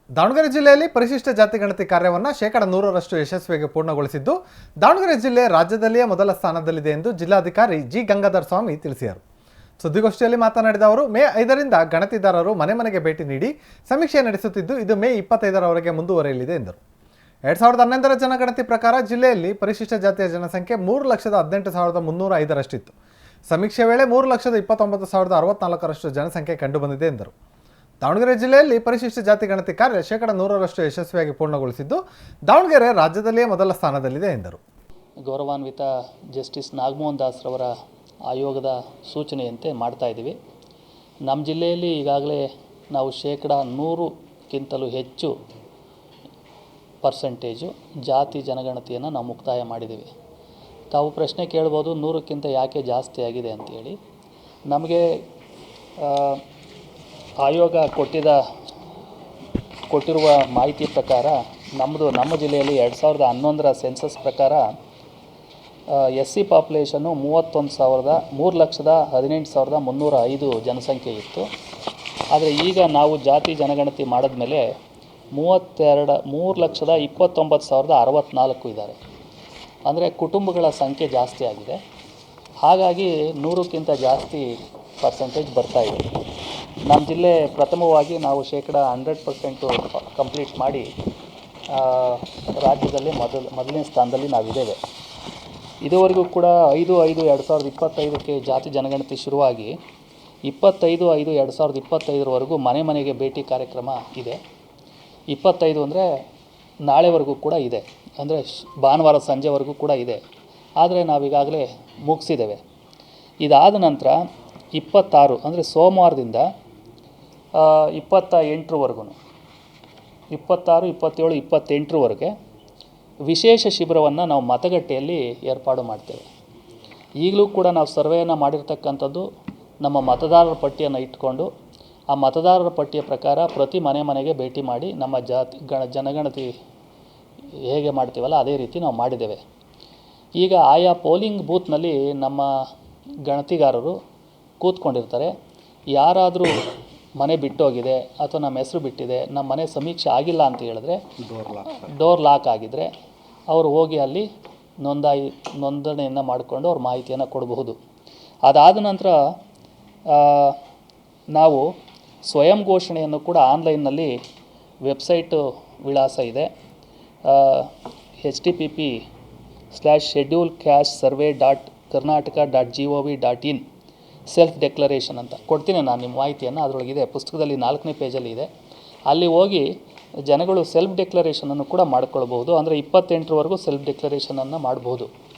ದಾವಣಗೆರೆ ಜಿಲ್ಲೆಯಲ್ಲಿ ಪರಿಶಿಷ್ಟ ಜಾತಿ ಗಣತಿ ಕಾರ್ಯವನ್ನು 100% ಯಶಸ್ವಿಯಾಗಿ ಪೂರ್ಣಗೊಳಿಸಿದ್ದು ದಾವಣಗೆರೆ ಜಿಲ್ಲೆ ರಾಜ್ಯದಲ್ಲಿಯೇ ಮೊದಲ ಸ್ಥಾನದಲ್ಲಿದೆ ಎಂದು ಜಿಲ್ಲಾಧಿಕಾರಿ ಜಿ ಗಂಗಾಧರ ಸ್ವಾಮಿ ತಿಳಿಸಿದರು. ಸುದ್ದಿಗೋಷ್ಠಿಯಲ್ಲಿ ಮಾತನಾಡಿದ ಅವರು ಮೇ 5ರಿಂದ ಗಣತಿದಾರರು ಮನೆ ಮನೆಗೆ ಭೇಟಿ ನೀಡಿ ಸಮೀಕ್ಷೆ ನಡೆಸುತ್ತಿದ್ದು ಇದು ಮೇ 25ರವರೆಗೆ ಮುಂದುವರಿಯಲಿದೆ ಎಂದರು. 2011ರ ಜನಗಣತಿ ಪ್ರಕಾರ ಜಿಲ್ಲೆಯಲ್ಲಿ ಪರಿಶಿಷ್ಟ ಜಾತಿಯ ಜನಸಂಖ್ಯೆ 3,18,305ರಷ್ಟಿತ್ತು. ಸಮೀಕ್ಷೆ ವೇಳೆ 3,29,064ರಷ್ಟು ಜನಸಂಖ್ಯೆ ಕಂಡುಬಂದಿದೆ ಎಂದರು. ದಾವಣಗೆರೆ ಜಿಲ್ಲೆಯಲ್ಲಿ ಪರಿಶಿಷ್ಟ ಜಾತಿ ಗಣತಿ ಕಾರ್ಯ 100% ಯಶಸ್ವಿಯಾಗಿ ಪೂರ್ಣಗೊಳಿಸಿದ್ದು ದಾವಣಗೆರೆ ರಾಜ್ಯದಲ್ಲಿಯೇ ಮೊದಲ ಸ್ಥಾನದಲ್ಲಿದೆ ಎಂದರು. ಗೌರವಾನ್ವಿತ ಜಸ್ಟಿಸ್ ನಾಗಮೋಹನ್ ದಾಸ್ ರವರ ಆಯೋಗದ ಸೂಚನೆಯಂತೆ ಮಾಡ್ತಾ ಇದ್ದೀವಿ. ನಮ್ಮ ಜಿಲ್ಲೆಯಲ್ಲಿ ಈಗಾಗಲೇ ನಾವು 100ಕ್ಕಿಂತಲೂ ಹೆಚ್ಚು ಪರ್ಸೆಂಟೇಜು ಜಾತಿ ಜನಗಣತಿಯನ್ನು ನಾವು ಮುಕ್ತಾಯ ಮಾಡಿದ್ದೀವಿ. ತಾವು ಪ್ರಶ್ನೆ ಕೇಳ್ಬೋದು, 100ಕ್ಕಿಂತ ಯಾಕೆ ಜಾಸ್ತಿ ಆಗಿದೆ ಅಂತೇಳಿ. ನಮಗೆ ಆಯೋಗ ಕೊಟ್ಟಿರುವ ಮಾಹಿತಿ ಪ್ರಕಾರ ನಮ್ಮ ಜಿಲ್ಲೆಯಲ್ಲಿ 2011ರ ಸೆನ್ಸಸ್ ಪ್ರಕಾರ SC ಪಾಪ್ಯುಲೇಷನ್ನು 3,18,305 ಜನಸಂಖ್ಯೆ ಇತ್ತು. ಆದರೆ ಈಗ ನಾವು ಜಾತಿ ಜನಗಣತಿ ಮಾಡಿದ್ಮೇಲೆ 3,29,064 ಇದ್ದಾರೆ. ಅಂದರೆ ಕುಟುಂಬಗಳ ಸಂಖ್ಯೆ ಜಾಸ್ತಿ ಆಗಿದೆ. ಹಾಗಾಗಿ 100ಕ್ಕಿಂತ ಜಾಸ್ತಿ ಪರ್ಸೆಂಟೇಜ್ ಬರ್ತಾಯಿದೆ. ನಮ್ಮ ಜಿಲ್ಲೆ ಪ್ರಥಮವಾಗಿ ನಾವು 100% ಕಂಪ್ಲೀಟ್ ಮಾಡಿ ರಾಜ್ಯದಲ್ಲೇ ಮೊದಲನೇ ಸ್ಥಾನದಲ್ಲಿ ನಾವಿದ್ದೇವೆ. ಇದುವರೆಗೂ ಕೂಡ 5/5/2025ಕ್ಕೆ ಜಾತಿ ಜನಗಣತಿ ಶುರುವಾಗಿ 25/5/2025ರವರೆಗೂ ಮನೆ ಮನೆಗೆ ಭೇಟಿ ಕಾರ್ಯಕ್ರಮ ಇದೆ. 25 ಅಂದರೆ ನಾಳೆವರೆಗೂ ಕೂಡ ಇದೆ, ಅಂದರೆ ಭಾನುವಾರ ಸಂಜೆವರೆಗೂ ಕೂಡ ಇದೆ. ಆದರೆ ನಾವೀಗಾಗಲೇ ಮುಗಿಸಿದ್ದೇವೆ. ಇದಾದ ನಂತರ 26 ಅಂದರೆ ಸೋಮವಾರದಿಂದ 28ರವರೆಗೂ 26, 27, 28ರವರೆಗೆ ವಿಶೇಷ ಶಿಬಿರವನ್ನು ನಾವು ಮತಗಟ್ಟೆಯಲ್ಲಿ ಏರ್ಪಾಡು ಮಾಡ್ತೇವೆ. ಈಗಲೂ ಕೂಡ ನಾವು ಸರ್ವೆಯನ್ನು ಮಾಡಿರ್ತಕ್ಕಂಥದ್ದು ನಮ್ಮ ಮತದಾರರ ಪಟ್ಟಿಯನ್ನು ಇಟ್ಕೊಂಡು ಆ ಮತದಾರರ ಪಟ್ಟಿಯ ಪ್ರಕಾರ ಪ್ರತಿ ಮನೆ ಮನೆಗೆ ಭೇಟಿ ಮಾಡಿ ನಮ್ಮ ಜನಗಣತಿ ಹೇಗೆ ಮಾಡ್ತೀವಲ್ಲ ಅದೇ ರೀತಿ ನಾವು ಮಾಡಿದ್ದೇವೆ. ಈಗ ಆಯಾ ಪೋಲಿಂಗ್ ಬೂತ್ನಲ್ಲಿ ನಮ್ಮ ಗಣತಿಗಾರರು ಕೂತ್ಕೊಂಡಿರ್ತಾರೆ. ಯಾರಾದರೂ ಮನೆ ಬಿಟ್ಟೋಗಿದೆ ಅಥವಾ ನಮ್ಮ ಹೆಸರು ಬಿಟ್ಟಿದೆ, ನಮ್ಮ ಮನೆ ಸಮೀಕ್ಷೆ ಆಗಿಲ್ಲ ಅಂತ ಹೇಳಿದ್ರೆ, ಡೋರ್ ಲಾಕ್ ಆಗಿದ್ದರೆ ಅವರು ಹೋಗಿ ಅಲ್ಲಿ ನೋಂದಣಿಯನ್ನು ಮಾಡಿಕೊಂಡು ಅವ್ರ ಮಾಹಿತಿಯನ್ನು ಕೊಡಬಹುದು. ಅದಾದ ನಂತರ ನಾವು ಸ್ವಯಂ ಘೋಷಣೆಯನ್ನು ಕೂಡ ಆನ್ಲೈನ್ನಲ್ಲಿ ವೆಬ್ಸೈಟು ವಿಳಾಸ ಇದೆ, http://schedulecastsurvey.karnataka.gov.in ಸೆಲ್ಫ್ ಡೆಕ್ಲರೇಷನ್ ಅಂತ ಕೊಡ್ತೀನಿ ನಾನು ನಿಮ್ಮ ಮಾಹಿತಿಯನ್ನು. ಅದರೊಳಗಿದೆ, ಪುಸ್ತಕದಲ್ಲಿ 4ನೇ ಪೇಜಲ್ಲಿ ಇದೆ. ಅಲ್ಲಿ ಹೋಗಿ ಜನಗಳು ಸೆಲ್ಫ್ ಡೆಕ್ಲರೇಷನನ್ನು ಕೂಡ ಮಾಡ್ಕೊಳ್ಬೋದು. ಅಂದರೆ 28ರವರೆಗೂ ಸೆಲ್ಫ್ ಡೆಕ್ಲರೇಷನನ್ನು ಮಾಡ್ಬೋದು.